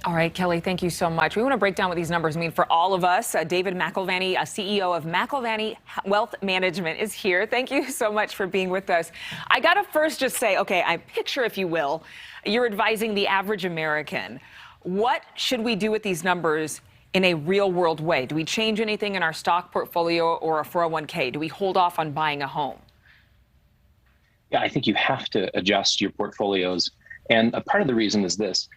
All right, Kelly, thank you so much. We want to break down what these numbers mean for all of us. David McAlvany, CEO of McAlvany Wealth Management, is here. Thank you so much for being with us. I got to first just say, okay, I picture, if you will, you're advising the average American. What should we do with these numbers in a real world way? Do we change anything in our stock portfolio or a 401k? Do we hold off on buying a home? Yeah, I think you have to adjust your portfolios. And a part of the reason is this.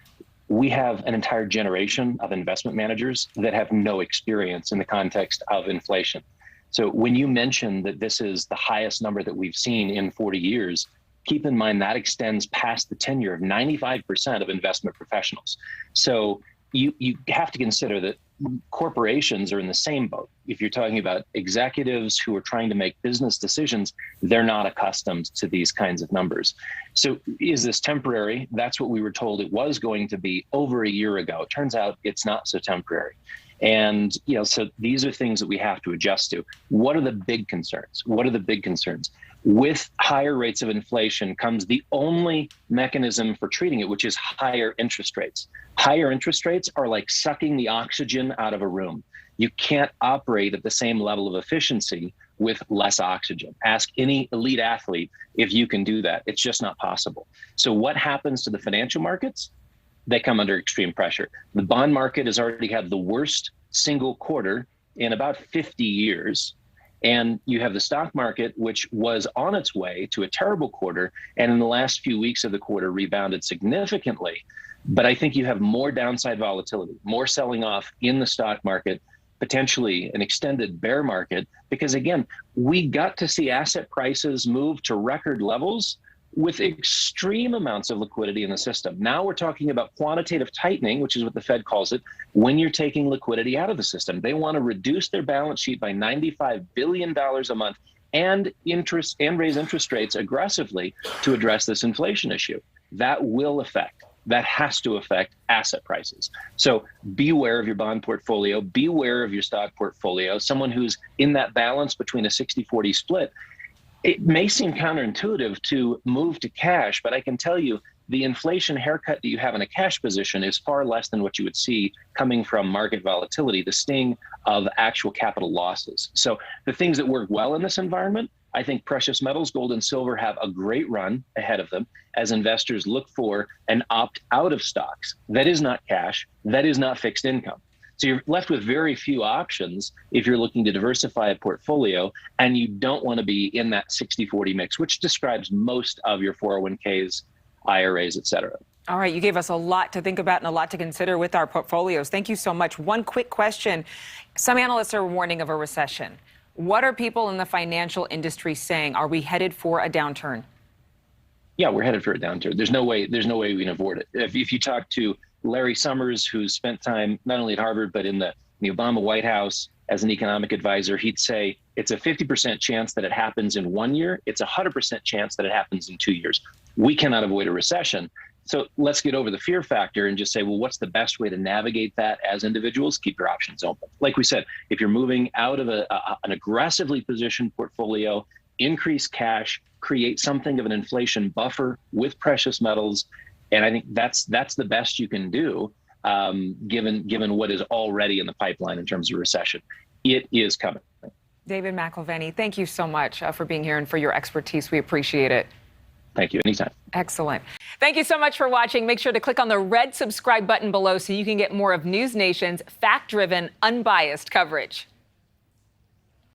We have an entire generation of investment managers that have no experience in the context of inflation. So when you mention that this is the highest number that we've seen in 40 years, keep in mind that extends past the tenure of 95% of investment professionals. So you have to consider that corporations are in the same boat. If you're talking about executives who are trying to make business decisions, they're not accustomed to these kinds of numbers. So is this temporary? That's what we were told it was going to be over a year ago. It turns out it's not so temporary. And, so these are things that we have to adjust to. What are the big concerns? What are the big concerns? With higher rates of inflation comes the only mechanism for treating it, which is higher interest rates. Higher interest rates are like sucking the oxygen out of a room. You can't operate at the same level of efficiency with less oxygen. Ask any elite athlete if you can do that. It's just not possible. So what happens to the financial markets? They come under extreme pressure. The bond market has already had the worst single quarter in about 50 years. And you have the stock market, which was on its way to a terrible quarter, and in the last few weeks of the quarter rebounded significantly. But I think you have more downside volatility, more selling off in the stock market, potentially an extended bear market, because again, we got to see asset prices move to record levels with extreme amounts of liquidity in the system. Now we're talking about quantitative tightening, which is what the Fed calls it, when you're taking liquidity out of the system. They want to reduce their balance sheet by $95 billion a month and raise interest rates aggressively to address this inflation issue. That has to affect asset prices. So beware of your bond portfolio, beware of your stock portfolio. Someone who's in that balance between a 60-40 split, it may seem counterintuitive to move to cash, but I can tell you the inflation haircut that you have in a cash position is far less than what you would see coming from market volatility, the sting of actual capital losses. So the things that work well in this environment, I think precious metals, gold and silver, have a great run ahead of them as investors look for an opt out of stocks. That is not cash, that is not fixed income. So you're left with very few options if you're looking to diversify a portfolio and you don't want to be in that 60-40 mix, which describes most of your 401ks, IRAs, et cetera. All right, you gave us a lot to think about and a lot to consider with our portfolios. Thank you so much. One quick question. Some analysts are warning of a recession. What are people in the financial industry saying? Are we headed for a downturn? Yeah, we're headed for a downturn. There's no way we can avoid it. If you talk to Larry Summers, who's spent time not only at Harvard, but in the Obama White House as an economic advisor, he'd say it's a 50% chance that it happens in 1 year. It's a 100% chance that it happens in 2 years. We cannot avoid a recession. So let's get over the fear factor and just say, well, what's the best way to navigate that as individuals? Keep your options open. Like we said, if you're moving out of an aggressively positioned portfolio, increase cash, create something of an inflation buffer with precious metals. And I think that's the best you can do, given what is already in the pipeline in terms of recession. It is coming. David McAlvany, thank you so much for being here and for your expertise. We appreciate it. Thank you. Anytime. Excellent. Thank you so much for watching. Make sure to click on the red subscribe button below so you can get more of NewsNation's fact-driven, unbiased coverage.